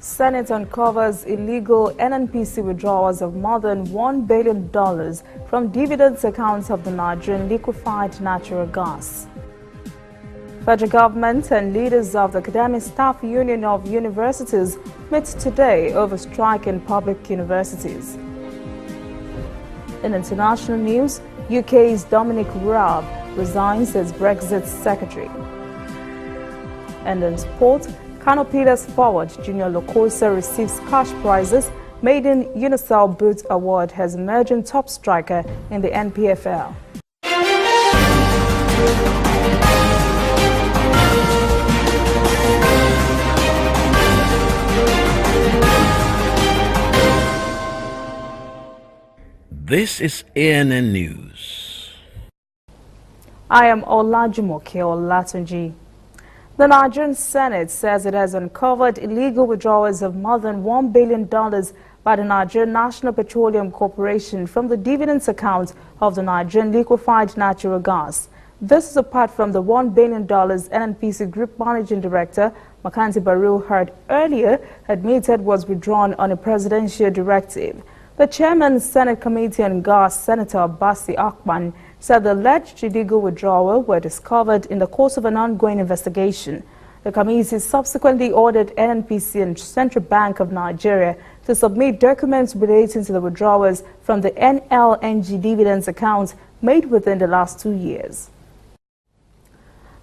Senate uncovers illegal NNPC withdrawals of more than $1 billion from dividends accounts of the Nigerian liquefied natural gas. Federal government and leaders of the Academic Staff Union of Universities met today over strike in public universities. In international news, UK's Dominic Raab resigns as Brexit secretary. And in sport, Kano Pillars forward Junior Lokosa receives cash prizes. Maiden Unicel Boot Award as emerging top striker in the NPFL. This is ANN News. I am Olajumoke Olatunji. The Nigerian Senate says it has uncovered illegal withdrawals of more than $1 billion by the Nigerian National Petroleum Corporation from the dividends account of the Nigerian liquefied natural gas. This is apart from the $1 billion NNPC Group Managing Director, Makanti Baru, heard earlier admitted was withdrawn on a presidential directive. The chairman Senate Committee on Gas, Senator Basi Akpan, said the alleged illegal withdrawal were discovered in the course of an ongoing investigation. The committee subsequently ordered NNPC and Central Bank of Nigeria to submit documents relating to the withdrawals from the NLNG dividends account made within the last 2 years.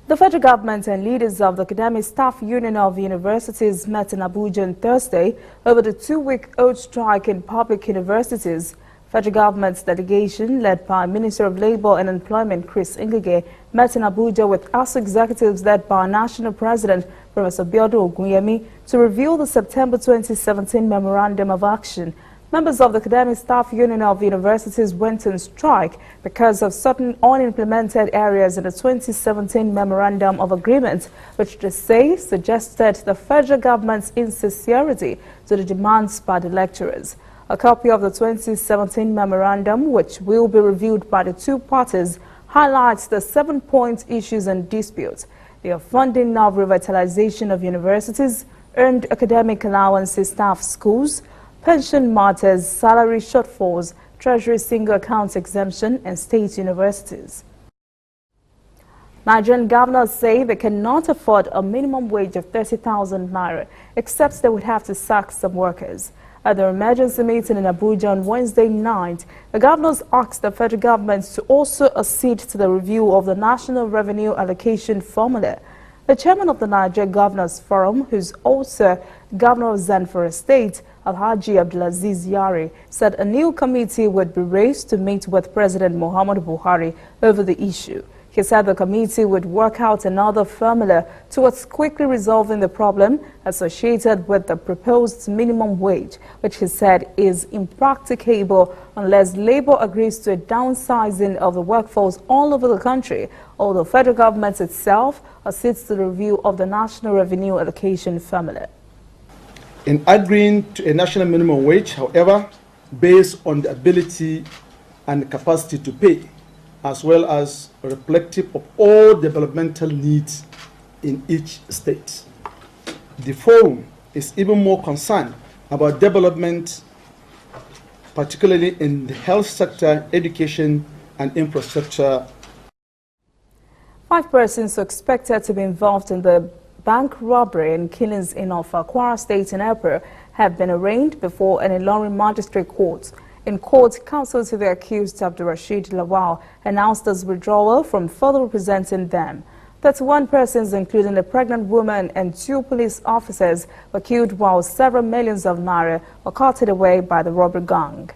The federal government and leaders of the Academic Staff Union of Universities met in Abuja on Thursday over the 2-week-old strike in public universities. Federal government's delegation, led by Minister of Labour and Employment Chris Ngige, met in Abuja with ASU executives led by National President Professor Biodun Ogunyemi to review the September 2017 Memorandum of Action. Members of the Academic Staff Union of Universities went on strike because of certain unimplemented areas in the 2017 Memorandum of Agreement, which they say suggested the federal government's insincerity to the demands by the lecturers. A copy of the 2017 Memorandum, which will be reviewed by the two parties, highlights the 7-point issues and disputes: the funding of revitalization of universities, earned academic allowances, staff schools, pension matters, salary shortfalls, treasury single accounts exemption, and state universities. Nigerian governors say they cannot afford a minimum wage of 30,000 naira, except they would have to sack some workers. At their emergency meeting in Abuja on Wednesday night, the governors asked the federal government to also accede to the review of the National Revenue Allocation Formula. The chairman of the Nigeria Governors Forum, who's also governor of Zamfara State, Alhaji Abdulaziz Yari, said a new committee would be raised to meet with President Muhammadu Buhari over the issue. He said the committee would work out another formula towards quickly resolving the problem associated with the proposed minimum wage, which he said is impracticable unless Labour agrees to a downsizing of the workforce all over the country, although the federal government itself accedes to the review of the National Revenue Allocation Formula. In agreeing to a national minimum wage, however, based on the ability and capacity to pay, as well as reflective of all developmental needs in each state. The forum is even more concerned about development, particularly in the health sector, education, and infrastructure. 5 persons suspected to be involved in the bank robbery and killings in Kwara State in April have been arraigned before an Ilorin magistrate court. In court, counsel to the accused, Abdurrashid Lawal, announced his withdrawal from further representing them. 31 persons, including a pregnant woman and 2 police officers, were killed while several millions of naira were carted away by the robbery gang.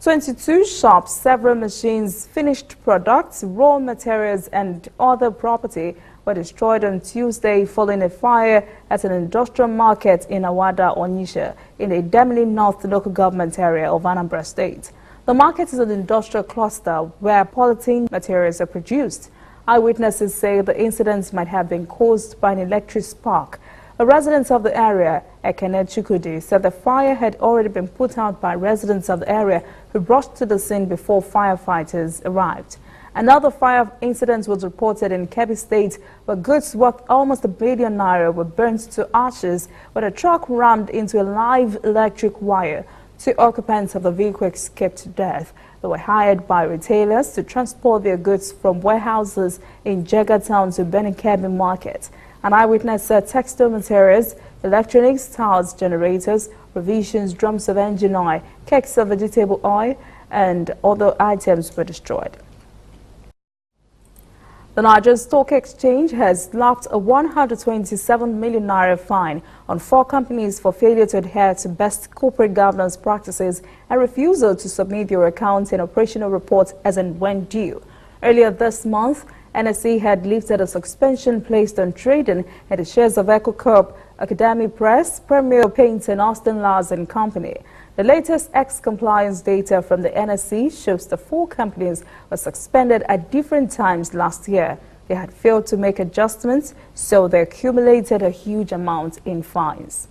22 shops, several machines, finished products, raw materials and other property were destroyed on Tuesday following a fire at an industrial market in Awada, Onitsha, in the Idemili North local government area of Anambra State. The market is an industrial cluster where polythene materials are produced. Eyewitnesses say the incident might have been caused by an electric spark. A resident of the area, Ekene Chukwudi, said the fire had already been put out by residents of the area who rushed to the scene before firefighters arrived. Another fire incident was reported in Kebbi State, where goods worth almost ₦1 billion were burnt to ashes when a truck rammed into a live electric wire. 2 occupants of the vehicle escaped death. They were hired by retailers to transport their goods from warehouses in Jegatown to Benin-Kebbi Market. An eyewitness said textile materials, electronics, tires, generators, provisions, drums of engine oil, kegs of vegetable oil, and other items were destroyed. The Nigerian Stock Exchange has slapped a 127 million naira fine on 4 companies for failure to adhere to best corporate governance practices and refusal to submit their accounts and operational reports as and when due. Earlier this month, NSE had lifted a suspension placed on trading at the shares of EcoCorp, Academy Press, Premier Paints, and Austin Lars and Company. The latest ex-compliance data from the NSE shows the 4 companies were suspended at different times last year. They had failed to make adjustments, so they accumulated a huge amount in fines.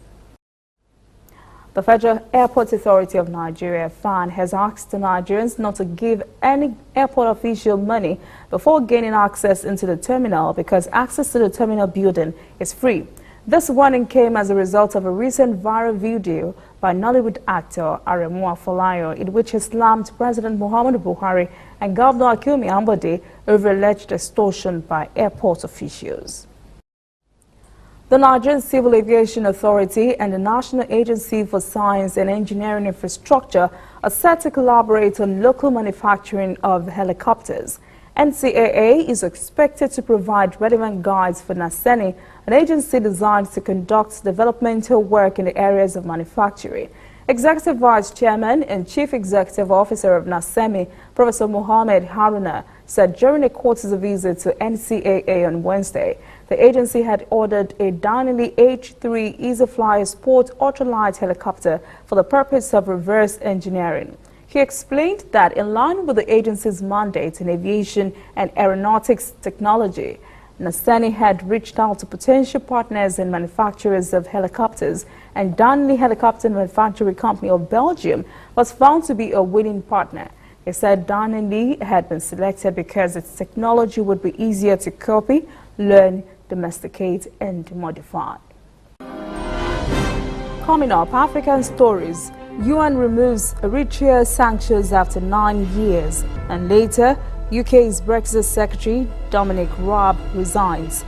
The Federal Airport Authority of Nigeria, FAN, has asked the Nigerians not to give any airport official money before gaining access into the terminal because access to the terminal building is free. This warning came as a result of a recent viral video by Nollywood actor Aremu Afolayan, in which he slammed President Muhammadu Buhari and Governor Akinwumi Ambode over alleged extortion by airport officials. The Nigerian Civil Aviation Authority and the National Agency for Science and Engineering Infrastructure are set to collaborate on local manufacturing of helicopters. NCAA is expected to provide relevant guides for NASENI, an agency designed to conduct developmental work in the areas of manufacturing. Executive Vice Chairman and Chief Executive Officer of NASEMI, Professor Mohammed Haruna, said during a courtesy visit to NCAA on Wednesday, the agency had ordered a Dynally H3 EasyFlyer Sport ultralight helicopter for the purpose of reverse engineering. He explained that in line with the agency's mandate in aviation and aeronautics technology, NASENI had reached out to potential partners and manufacturers of helicopters, and Dynally Helicopter Manufacturing Company of Belgium was found to be a winning partner. He said Dynally had been selected because its technology would be easier to copy, learn, domesticate, and modify. Coming up, African stories. UN removes Eritrea sanctions after 9 years, and later, UK's Brexit Secretary Dominic Raab resigns.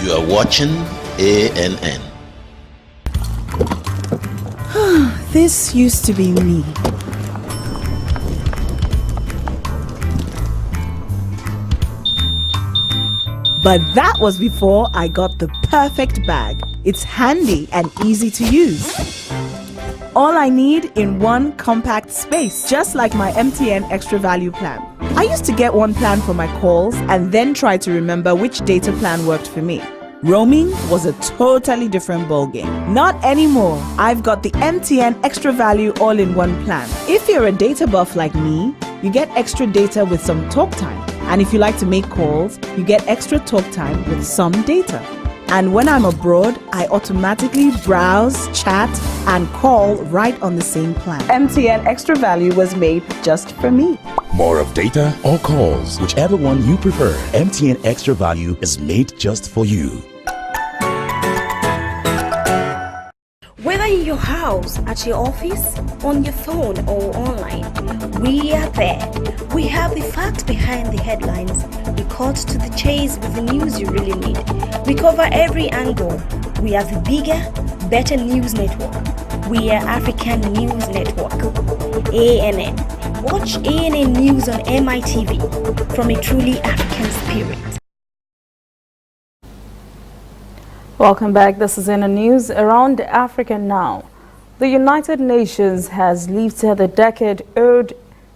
You are watching ANN. This used to be me. But that was before I got the perfect bag. It's handy and easy to use. All I need in one compact space, just like my MTN Extra Value plan. I used to get one plan for my calls and then try to remember which data plan worked for me. Roaming was a totally different ballgame. Not anymore. I've got the MTN Extra Value all-in-one plan. If you're a data buff like me, you get extra data with some talk time. And if you like to make calls, you get extra talk time with some data. And when I'm abroad, I automatically browse, chat, and call right on the same plan. MTN Extra Value was made just for me. More of data or calls, whichever one you prefer. MTN Extra Value is made just for you. Whether in your house, at your office, on your phone or online, we are there. We have the facts behind the headlines. We cut to the chase with the news you really need. We cover every angle. We are the bigger, better news network. We are African News Network. ANN. Watch ANN News on MITV from a truly African spirit. Welcome back. This is in the news around Africa now. The United Nations has lifted the decade-old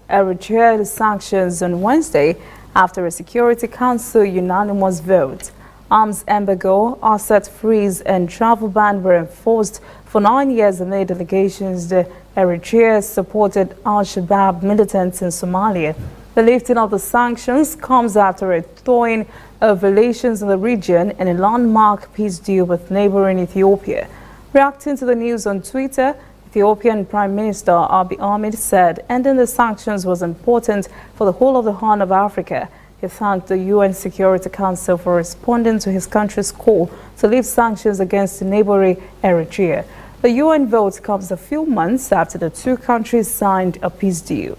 Eritrea sanctions on Wednesday after a Security Council unanimous vote. Arms embargo, asset freeze, and travel ban were enforced for 9 years amid allegations that Eritrea supported al-Shabaab militants in Somalia. The lifting of the sanctions comes after a thawing of relations in the region and a landmark peace deal with neighboring Ethiopia. Reacting to the news on Twitter, Ethiopian Prime Minister Abiy Ahmed said ending the sanctions was important for the whole of the Horn of Africa. He thanked the UN Security Council for responding to his country's call to lift sanctions against neighboring Eritrea. The UN vote comes a few months after the two countries signed a peace deal.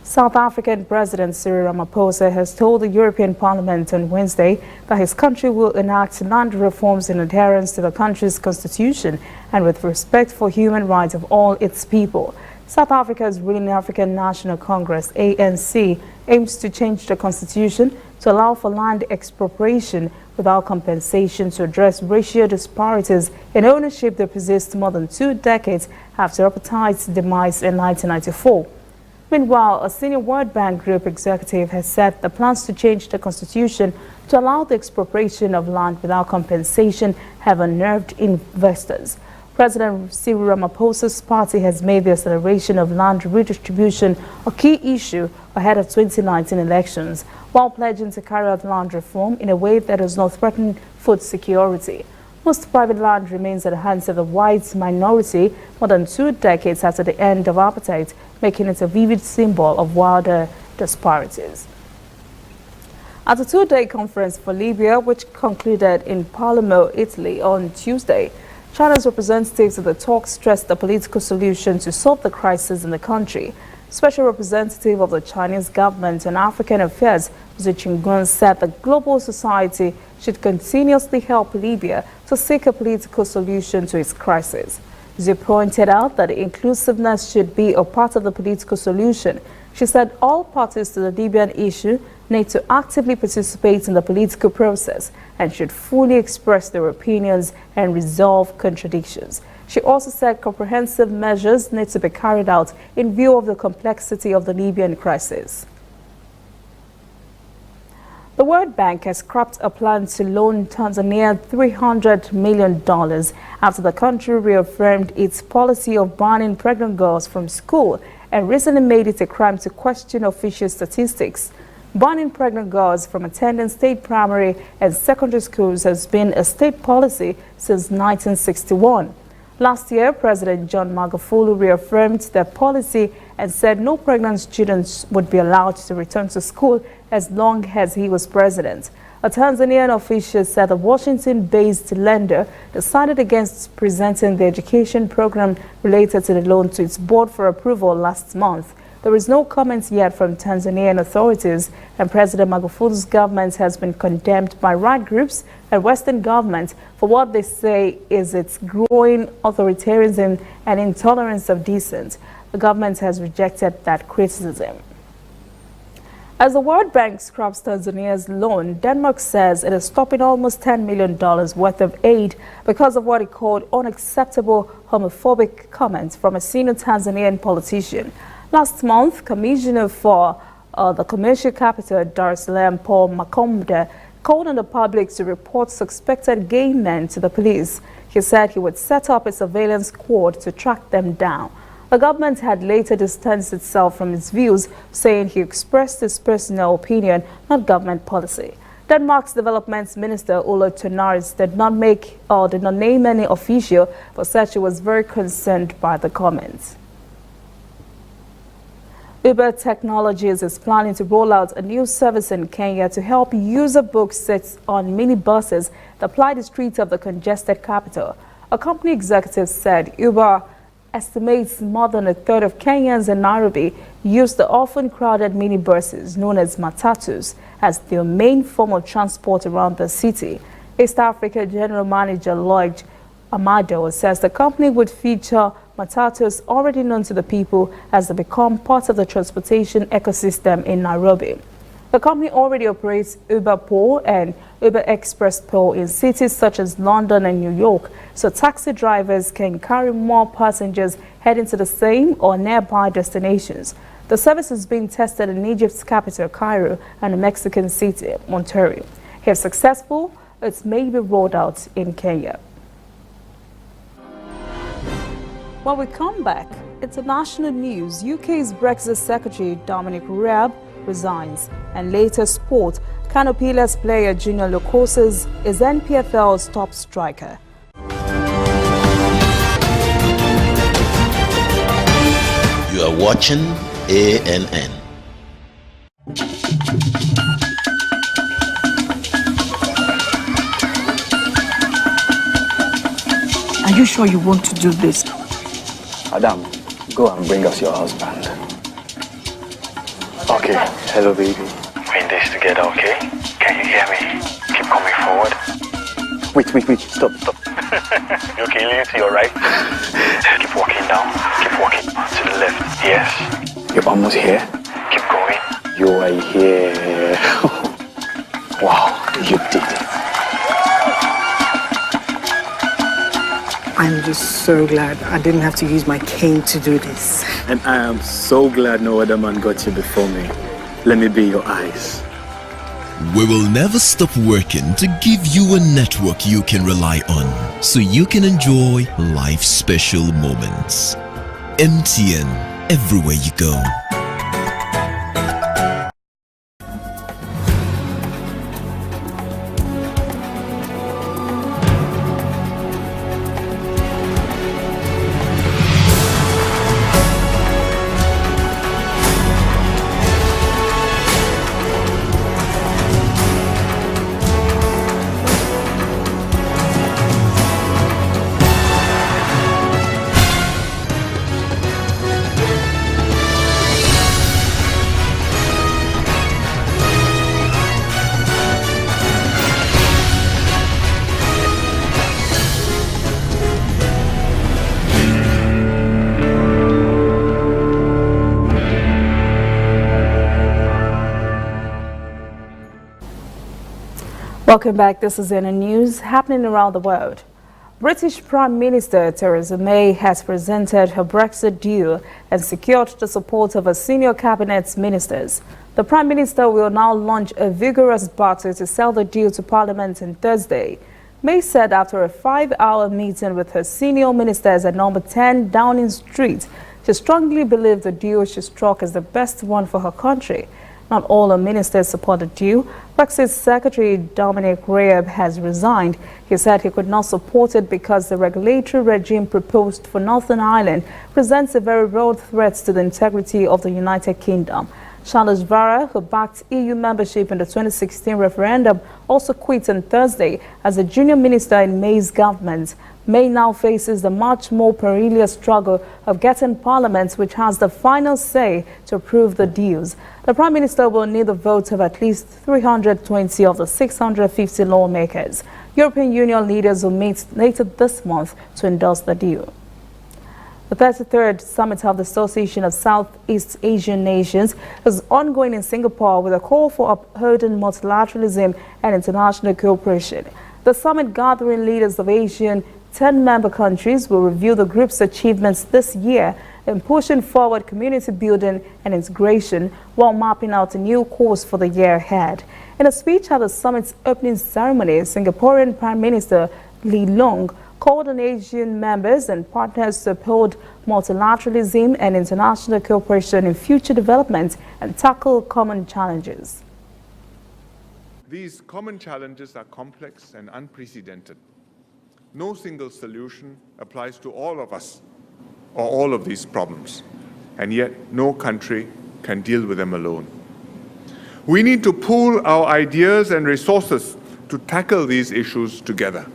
South African President Cyril Ramaphosa has told the European Parliament on Wednesday that his country will enact land reforms in adherence to the country's constitution and with respect for human rights of all its people. South Africa's ruling African National Congress, ANC, aims to change the constitution to allow for land expropriation without compensation to address racial disparities in ownership that persist more than 2 decades after apartheid's demise in 1994. Meanwhile, a senior World Bank Group executive has said the plans to change the constitution to allow the expropriation of land without compensation have unnerved investors. President Cyril Ramaphosa's party has made the acceleration of land redistribution a key issue ahead of 2019 elections, while pledging to carry out land reform in a way that does not threaten food security. Most private land remains at the hands of the white minority more than 2 decades after the end of apartheid, making it a vivid symbol of wilder disparities. At a 2-day conference for Libya, which concluded in Palermo, Italy on Tuesday, China's representatives at the talks stressed the political solution to solve the crisis in the country. Special Representative of the Chinese government on African Affairs, Zhu Qingun, said that global society should continuously help Libya to seek a political solution to its crisis. Zhu pointed out that inclusiveness should be a part of the political solution. She said all parties to the Libyan issue need to actively participate in the political process and should fully express their opinions and resolve contradictions. She also said comprehensive measures need to be carried out in view of the complexity of the Libyan crisis. The World Bank has scrapped a plan to loan Tanzania $300 million after the country reaffirmed its policy of banning pregnant girls from school and recently made it a crime to question official statistics. Banning pregnant girls from attending state primary and secondary schools has been a state policy since 1961. Last year, President John Magufuli reaffirmed their policy and said no pregnant students would be allowed to return to school as long as he was president. A Tanzanian official said the Washington-based lender decided against presenting the education program related to the loan to its board for approval last month. There is no comment yet from Tanzanian authorities, and President Magufuli's government has been condemned by right groups and Western governments for what they say is its growing authoritarianism and intolerance of dissent. The government has rejected that criticism. As the World Bank scraps Tanzania's loan, Denmark says it is stopping almost $10 million worth of aid because of what it called unacceptable homophobic comments from a senior Tanzanian politician. Last month, Commissioner for the Commercial Capital, Dar es Salaam, Paul Makomda, called on the public to report suspected gay men to the police. He said he would set up a surveillance squad to track them down. The government had later distanced itself from its views, saying he expressed his personal opinion, not government policy. Denmark's development minister, Ulla Tønnes, did not name any official, but said she was very concerned by the comments. Uber Technologies is planning to roll out a new service in Kenya to help user book seats on minibuses that ply the streets of the congested capital. A company executive said Uber estimates more than a third of Kenyans in Nairobi use the often crowded minibuses known as matatus as their main form of transport around the city. East Africa General Manager Lloyd Amado says the company would feature matatus already known to the people as they become part of the transportation ecosystem in Nairobi. The company already operates Uber Pool and Uber Express Pool in cities such as London and New York, so taxi drivers can carry more passengers heading to the same or nearby destinations. The service is being tested in Egypt's capital, Cairo, and the Mexican city, Monterrey. If successful, it may be rolled out in Kenya. When we come back, international news. UK's Brexit Secretary Dominic Raab resigns. And later sport, Canopilas player Junior Lukosas is NPFL's top striker. You are watching ANN. Are you sure you want to do this? Adam, go and bring us your husband. Okay, hello baby. We're in this together, okay? Can you hear me? Keep coming forward. Wait, stop. You okay, lean to your right. Keep walking down, keep walking to the left. Yes. You're almost here. Keep going. You are here. Wow, you did it. I'm just so glad I didn't have to use my cane to do this. And I am so glad no other man got you before me. Let me be your eyes. We will never stop working to give you a network you can rely on so you can enjoy life's special moments. MTN, everywhere you go. Welcome back. This is NLNG News happening around the world. British Prime Minister Theresa May has presented her Brexit deal and secured the support of her senior cabinet ministers. The Prime Minister will now launch a vigorous battle to sell the deal to Parliament on Thursday. May said after a 5-hour meeting with her senior ministers at number 10 Downing Street, she strongly believed the deal she struck is the best one for her country. Not all her ministers support the deal. Brexit Secretary Dominic Raab has resigned. He said he could not support it because the regulatory regime proposed for Northern Ireland presents a very real threat to the integrity of the United Kingdom. Charles Vara, who backed EU membership in the 2016 referendum, also quit on Thursday as a junior minister in May's government. May now faces the much more perilous struggle of getting Parliament, which has the final say, to approve the deals. The Prime Minister will need the votes of at least 320 of the 650 lawmakers. European Union leaders will meet later this month to endorse the deal. The 33rd Summit of the Association of Southeast Asian Nations is ongoing in Singapore with a call for upholding multilateralism and international cooperation. The summit, gathering leaders of Asian 10-member countries, will review the group's achievements this year in pushing forward community building and integration while mapping out a new course for the year ahead. In a speech at the summit's opening ceremony, Singaporean Prime Minister Lee Loong called on Asian members and partners to uphold multilateralism and international cooperation in future development and tackle common challenges. These common challenges are complex and unprecedented. No single solution applies to all of us or all of these problems, and yet no country can deal with them alone. We need to pool our ideas and resources to tackle these issues together.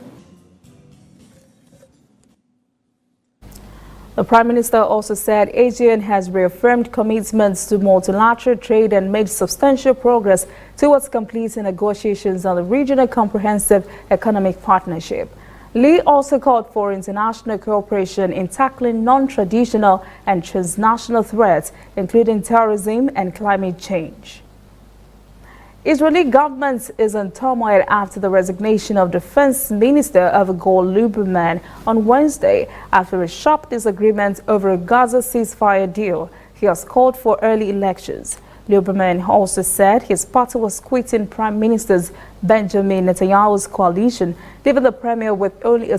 The Prime Minister also said ASEAN has reaffirmed commitments to multilateral trade and made substantial progress towards completing negotiations on the Regional Comprehensive Economic Partnership. Lee also called for international cooperation in tackling non-traditional and transnational threats, including terrorism and climate change. Israeli government is in turmoil after the resignation of Defense Minister Avigdor Lieberman on Wednesday after a sharp disagreement over a Gaza ceasefire deal. He has called for early elections. Lieberman also said his party was quitting Prime Minister Benjamin Netanyahu's coalition, leaving the premier with only a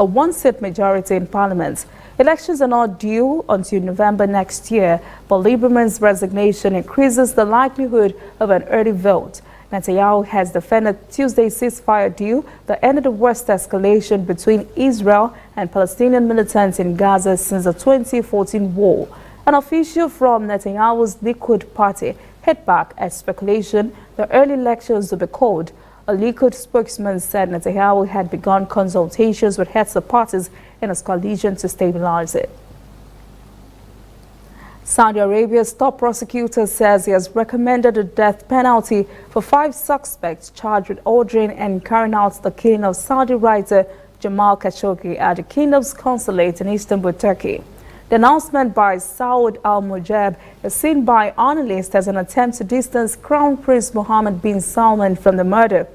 one-seat majority in parliament. Elections are not due until November next year, but Lieberman's resignation increases the likelihood of an early vote. Netanyahu has defended Tuesday's ceasefire deal that ended the worst escalation between Israel and Palestinian militants in Gaza since the 2014 war. An official from Netanyahu's Likud party hit back at speculation the early elections would be called. A Likud spokesman said Netanyahu had begun consultations with heads of parties in his coalition to stabilize it. Saudi Arabia's top prosecutor says he has recommended a death penalty for 5 suspects charged with ordering and carrying out the killing of Saudi writer Jamal Khashoggi at the kingdom's consulate in Istanbul, Turkey. The announcement by Saud al-Mujab is seen by analysts as an attempt to distance Crown Prince Mohammed bin Salman from the murder.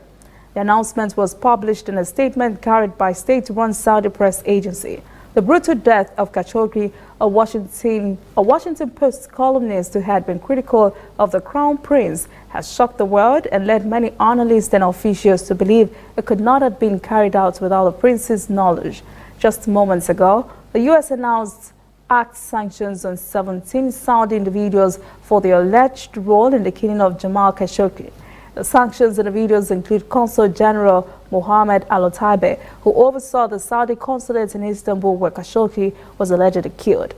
The announcement was published in a statement carried by state-run Saudi press agency. The brutal death of Khashoggi, a Washington Post columnist who had been critical of the Crown Prince, has shocked the world and led many analysts and officials to believe it could not have been carried out without the prince's knowledge. Just moments ago, the U.S. announced act sanctions on 17 Saudi individuals for their alleged role in the killing of Jamal Khashoggi. The sanctions individuals include Consul General Mohammed Al-Otaibe, who oversaw the Saudi consulate in Istanbul where Khashoggi was allegedly killed.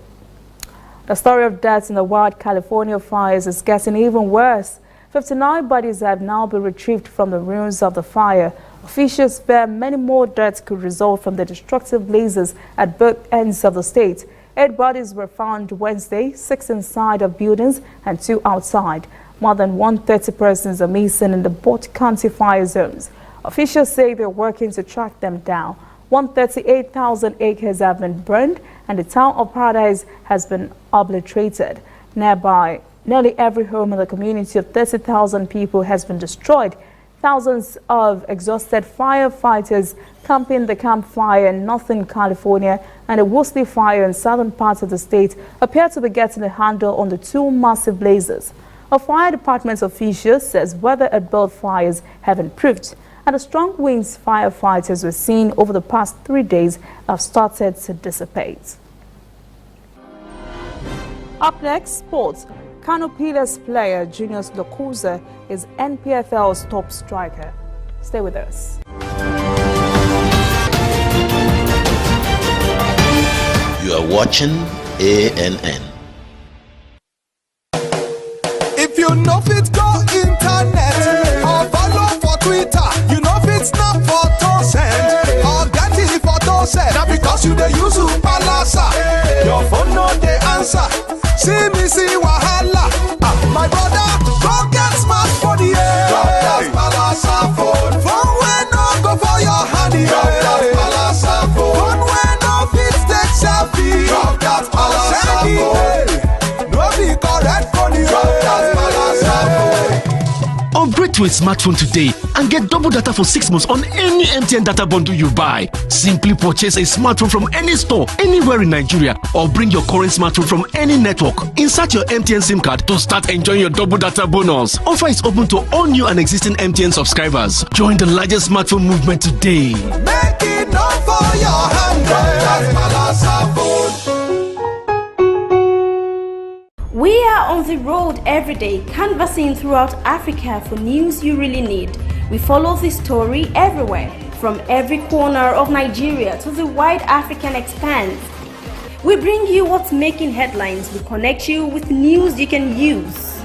The story of deaths in the wild California fires is getting even worse. 59 bodies have now been retrieved from the ruins of the fire. Officials fear many more deaths could result from the destructive blazes at both ends of the state. 8 bodies were found Wednesday, 6 inside of buildings and 2 outside. More than 130 persons are missing in the both county fire zones. Officials say they're working to track them down. 138,000 acres have been burned and the town of Paradise has been obliterated. Nearby, nearly every home in the community of 30,000 people has been destroyed. Thousands of exhausted firefighters camping the campfire in Northern California and a Woolsey fire in southern parts of the state appear to be getting a handle on the 2 massive blazes. A fire department official says weather at both fires have improved and the strong winds firefighters were seeing over the past 3 days have started to dissipate. Up next, sports. Kano Pillars player Junius Lokuza is NPFL's top striker. Stay with us. You are watching ANN. If you know fit go internet or follow for Twitter, you know fit snap photo send or get it photo send. Now because you dey use Palasa, your phone no dey answer. See me see wahala. My brother, go get smartphone, yeah. Drop that Palasa phone. Phone wey no go for your hand, yeah. Drop that Palasa phone. Phone wey no fit take selfie. Drop that Palasa phone. No be correct phone, yeah. Drop that Palasa phone. Upgrade to a smartphone today and get double data for 6 months on any MTN data bundle you buy. Simply purchase a smartphone from any store, anywhere in Nigeria, or bring your current smartphone from any network. Insert your MTN SIM card to start enjoying your double data bonus. Offer is open to all new and existing MTN subscribers. Join the largest smartphone movement today. Make it not for your hand, that's Palasa phone. We are on the road every day, canvassing throughout Africa for news you really need. We follow this story everywhere, from every corner of Nigeria to the wide African expanse. We bring you what's making headlines. We connect you with news you can use.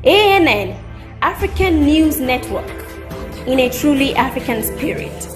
ANN, African News Network, in a truly African spirit.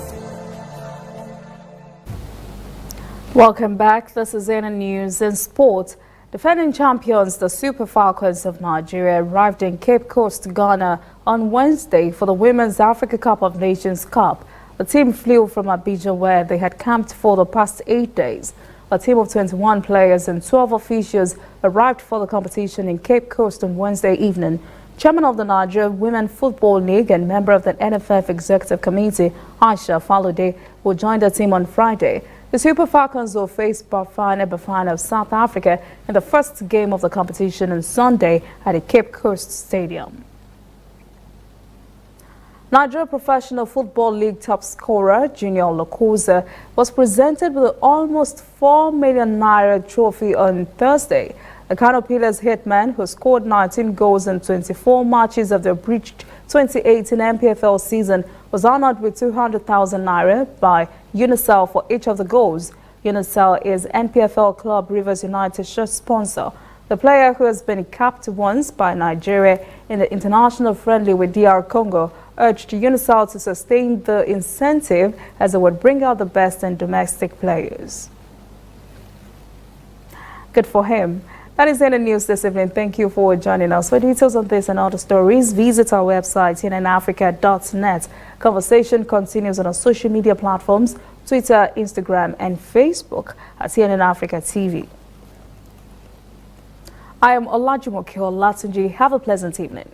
Welcome back. This is ANN News and Sport. Defending champions, the Super Falcons of Nigeria, arrived in Cape Coast, Ghana on Wednesday for the Women's Africa Cup of Nations Cup. The team flew from Abidjan where they had camped for the past 8 days. A team of 21 players and 12 officials arrived for the competition in Cape Coast on Wednesday evening. Chairman of the Nigeria Women Football League and member of the NFF Executive Committee, Aisha Falode, will join the team on Friday. The Super Falcons will face Bafana of South Africa in the first game of the competition on Sunday at the Cape Coast Stadium. Nigeria Professional Football League top scorer Junior Lokuza was presented with an almost 4 million naira trophy on Thursday. The Kano Pillars hitman, who scored 19 goals in 24 matches of the breached 2018 MPFL season, was honored with 200,000 naira by Unicel for each of the goals. Unicel is NPFL club Rivers United shirt sponsor. The player, who has been capped once by Nigeria in the international friendly with DR Congo, urged UNICEF to sustain the incentive as it would bring out the best in domestic players. Good for him. That is in the news this evening. Thank you for joining us. For details on this and other stories, visit our website, NLNafrica.net. Conversation continues on our social media platforms, Twitter, Instagram, and Facebook at CNN Africa TV. I am Olajumoke Olatunji. Have a pleasant evening.